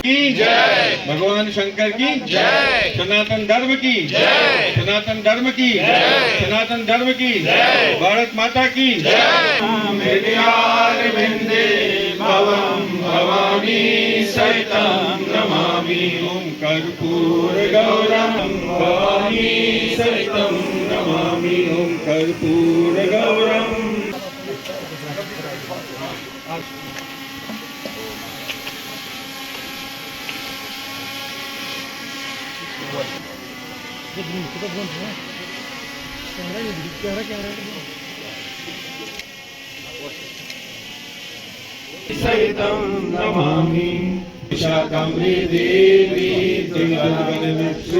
की जय, भगवान शंकर की जय, सनातन धर्म की जय, सनातन धर्म की जय, सनातन धर्म की जय, भारत माता की जय। विंदे भवं भवानी सहितं नमामि ओम कर्पूर गौरम भवानी सहितं नमामि ओम कर्पूर गौरम। सहितं नमामि शाकंभरी देवी जगन्नाथ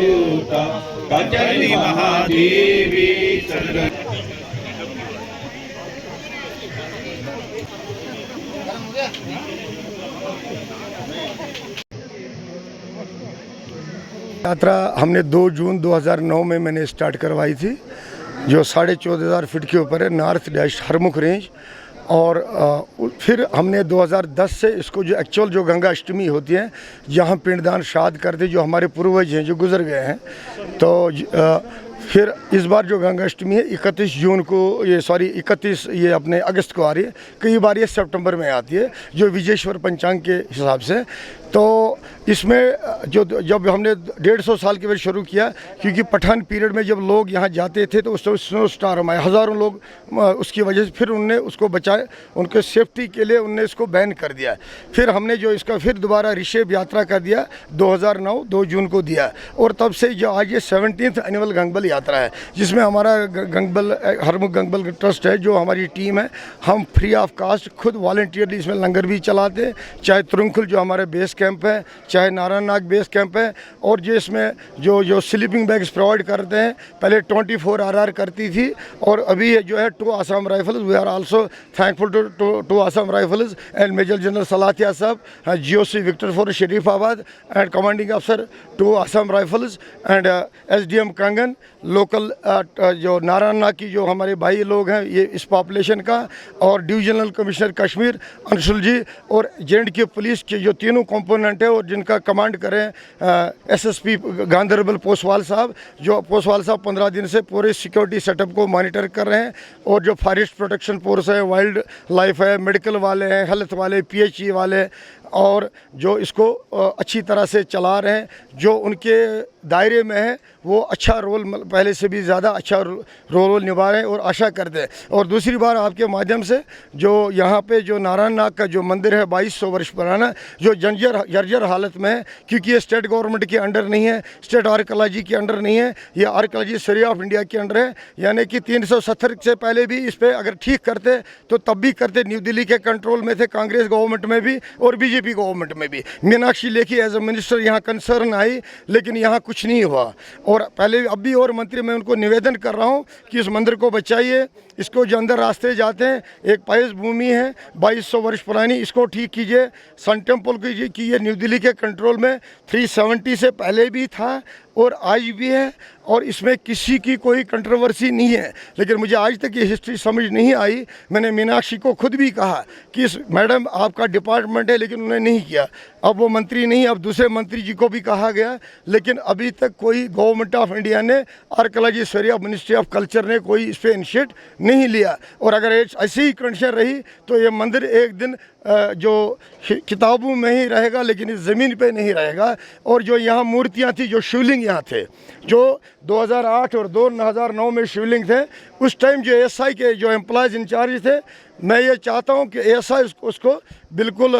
कात्यायनी महादेवी यात्रा हमने 2 जून 2009 में मैंने स्टार्ट करवाई थी, जो 14,500 फीट के ऊपर है, नॉर्थ डैश हरमुख रेंज। और फिर हमने 2010 से इसको जो एक्चुअल जो गंगा अष्टमी होती है, जहाँ पिंडदान श्राद्ध करते जो हमारे पूर्वज हैं जो गुजर गए हैं, तो फिर इस बार जो गंगा अष्टमी है 31 जून को, ये 31 ये अपने अगस्त को आ रही है। कई बार ये सितंबर में आती है जो विजेश्वर पंचांग के हिसाब से। तो इसमें जब हमने 150 साल के बाद शुरू किया, क्योंकि पठान पीरियड में जब लोग यहाँ जाते थे तो उस समय स्नो स्टार्म आए, हज़ारों लोग, उसकी वजह से फिर उनने उसको बचाए, उनके सेफ्टी के लिए उनने इसको बैन कर दिया। फिर हमने जो इसका फिर दोबारा रिशेप यात्रा कर दिया 2009 2 जून को दिया, और तब से जो आज ये 17th एनुअल गंगबल यात्रा है, जिसमें हमारा गंगबल हरमुख गंगबल ट्रस्ट है, जो हमारी टीम है, हम फ्री ऑफ कास्ट खुद वॉलंटियरली इसमें लंगर भी चलाते हैं, चाहे तुरंखुल जो हमारे बेस कैंप है, चाहे नारायण नाग बेस कैंप है, और जो इसमें जो स्लीपिंग बैग्स प्रोवाइड करते हैं। पहले 24 RR करती थी, और अभी जो है 2 Assam rifles, we are also thankful to Assam rifles and major general Salathia साहब, GOC victor for Sharifabad and commanding अफसर to Assam rifles and SDM Kangan, local जो नारायण नाग की जो हमारे भाई लोग हैं ये इस पॉपुलेशन का, और डिविजनल कमिश्नर कश्मीर अंशुल जी, और JNK पुलिस के जो तीनों कंपोनेंट है, और जिनका कमांड करें SSP गांधरबल पोसवाल साहब, जो पोसवाल साहब 15 दिन से पूरे सिक्योरिटी सेटअप को मॉनिटर कर रहे हैं। और जो फॉरेस्ट प्रोटेक्शन फोर्स है, वाइल्ड लाइफ है, मेडिकल वाले हैं, हेल्थ वाले, PHE वाले, और जो इसको अच्छी तरह से चला रहे हैं, जो उनके दायरे में है वो अच्छा रोल, पहले से भी ज़्यादा अच्छा रोल निभा रहे हैं, और आशा करते हैं। और दूसरी बार आपके माध्यम से जो यहाँ पे जो नारायण नाग का जो मंदिर है 2200 वर्ष पुराना, जो जर्जर हालत में है, क्योंकि ये स्टेट गवर्नमेंट के अंडर नहीं है, स्टेट आर्कियोलॉजी के अंडर नहीं है, ये आर्कियोलॉजी सर्वे ऑफ इंडिया के अंडर है। यानी कि 370 से पहले भी इस पर अगर ठीक करते तो तब भी करते, न्यू दिल्ली के कंट्रोल में थे, कांग्रेस गवर्नमेंट में भी और BJP गवर्नमेंट में भी। Meenakshi Lekhi as a minister यहाँ कंसर्न आई, लेकिन यहाँ कुछ नहीं हुआ। और पहले अब भी और मंत्री, मैं उनको निवेदन कर रहा हूँ कि इस मंदिर को बचाइए, इसको जो अंदर रास्ते जाते हैं, एक पाइस भूमि है 2200 वर्ष पुरानी, इसको ठीक कीजिए। सन टेम्पल कीजिए कि ये न्यू दिल्ली के कंट्रोल में 370 से पहले भी था और आज भी है, और इसमें किसी की कोई कंट्रोवर्सी नहीं है। लेकिन मुझे आज तक ये हिस्ट्री समझ नहीं आई। मैंने मीनाक्षी को खुद भी कहा कि मैडम आपका डिपार्टमेंट है, लेकिन उन्होंने नहीं किया। अब वो मंत्री नहीं, अब दूसरे मंत्री जी को भी कहा गया, लेकिन अभी तक कोई गवर्नमेंट ऑफ इंडिया ने, archaeology survey of ministry of culture ने कोई इस पर इनिशिएट नहीं लिया। और अगर ऐसी ही कंडीशन रही तो ये मंदिर एक दिन जो किताबों में ही रहेगा, लेकिन इस ज़मीन पे नहीं रहेगा। और जो यहाँ मूर्तियाँ थी, जो शिवलिंग यहाँ थे, जो 2008 और 2009 में शिवलिंग थे, उस टाइम जो ASI के जो एम्प्लॉयज़ इंचार्ज थे, मैं ये चाहता हूँ कि ASI उसको बिल्कुल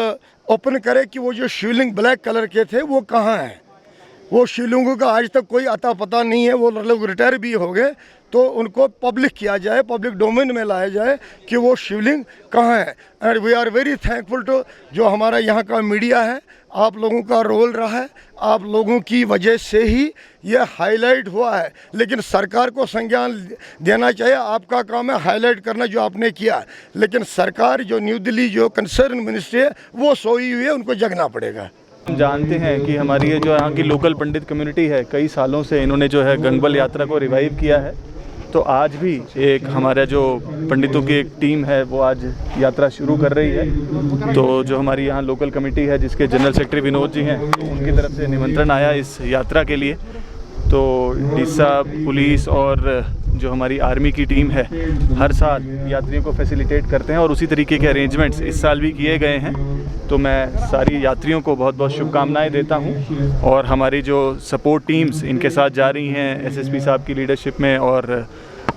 ओपन करे कि वो जो शिवलिंग ब्लैक कलर के थे वो कहाँ हैं। वो शिवलिंगों का आज तक कोई अता पता नहीं है, वो लोग रिटायर भी हो गए। तो उनको पब्लिक किया जाए, पब्लिक डोमेन में लाया जाए कि वो शिवलिंग कहाँ है। And we are very thankful to जो हमारा यहाँ का मीडिया है, आप लोगों का रोल रहा है, आप लोगों की वजह से ही ये हाईलाइट हुआ है। लेकिन सरकार को संज्ञान देना चाहिए, आपका काम है हाईलाइट करना जो आपने किया, लेकिन सरकार जो न्यू दिल्ली जो कंसर्न मिनिस्ट्री है वो सोई हुई है, उनको जगना पड़ेगा। हम जानते हैं कि हमारी ये जो यहाँ की लोकल पंडित कम्युनिटी है, कई सालों से इन्होंने जो है गंगबल यात्रा को रिवाइव किया है। तो आज भी एक हमारा जो पंडितों की एक टीम है वो आज यात्रा शुरू कर रही है। तो जो हमारी यहाँ लोकल कमेटी है जिसके जनरल सेक्रेटरी विनोद जी हैं, उनकी तरफ से निमंत्रण आया इस यात्रा के लिए। तो डीसा पुलिस और जो हमारी आर्मी की टीम है हर साल यात्रियों को फैसिलिटेट करते हैं और उसी तरीके के अरेंजमेंट्स इस साल भी किए गए हैं। तो मैं सारी यात्रियों को बहुत बहुत शुभकामनाएं देता हूं और हमारी जो सपोर्ट टीम्स इनके साथ जा रही हैं एसएसपी साहब की लीडरशिप में और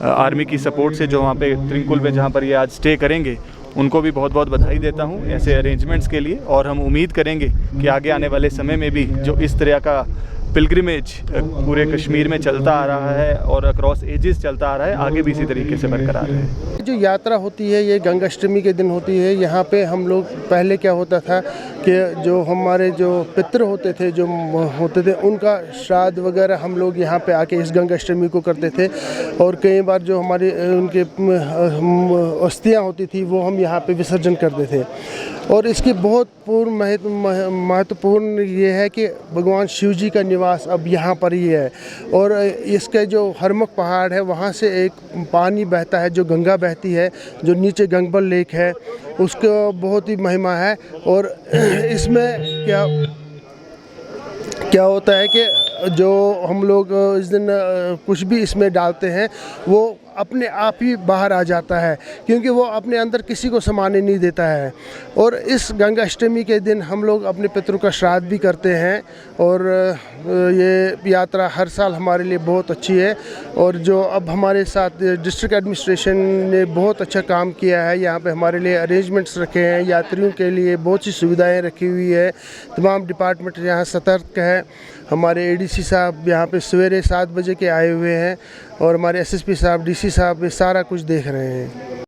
आर्मी की सपोर्ट से जो वहाँ पे त्रिंकुल में जहाँ पर ये आज स्टे करेंगे, उनको भी बहुत बहुत बधाई देता हूँ ऐसे अरेंजमेंट्स के लिए। और हम उम्मीद करेंगे कि आगे आने वाले समय में भी जो इस तरह का पिलग्रिमेज पूरे कश्मीर में चलता आ रहा है और अक्रॉस एजेस चलता आ रहा है, आगे भी इसी तरीके से बरकरार रहे। जो यात्रा होती है ये गंगाष्टमी के दिन होती है। यहाँ पे हम लोग पहले क्या होता था कि जो हमारे जो पितृ होते थे उनका श्राद्ध वगैरह हम लोग यहाँ पे आके इस गंगाष्टमी को करते थे। और कई बार जो हमारी उनके अस्थियाँ होती थी वो हम यहाँ पे विसर्जन करते थे। और इसकी बहुत महत्वपूर्ण ये है कि भगवान शिव जी का निवास अब यहाँ पर ही है। और इसके जो हरमुख पहाड़ है वहाँ से एक पानी बहता है, जो गंगा बहती है, जो नीचे गंगबल लेक है, उसका बहुत ही महिमा है। और इसमें क्या होता है कि जो हम लोग इस दिन कुछ भी इसमें डालते हैं वो अपने आप ही बाहर आ जाता है, क्योंकि वो अपने अंदर किसी को समाने नहीं देता है। और इस गंगाष्टमी के दिन हम लोग अपने पितरों का श्राद्ध भी करते हैं। और ये यात्रा हर साल हमारे लिए बहुत अच्छी है। और जो अब हमारे साथ डिस्ट्रिक्ट एडमिनिस्ट्रेशन ने बहुत अच्छा काम किया है, यहाँ पे हमारे लिए अरेंजमेंट्स रखे हैं, यात्रियों के लिए बहुत सी सुविधाएं रखी हुई है। तमाम डिपार्टमेंट यहाँ सतर्क है। हमारे एडीसी साहब यहाँ पे सवेरे 7 बजे के आए हुए हैं और हमारे एसएसपी साहब, डीसी साहब ये सारा कुछ देख रहे हैं।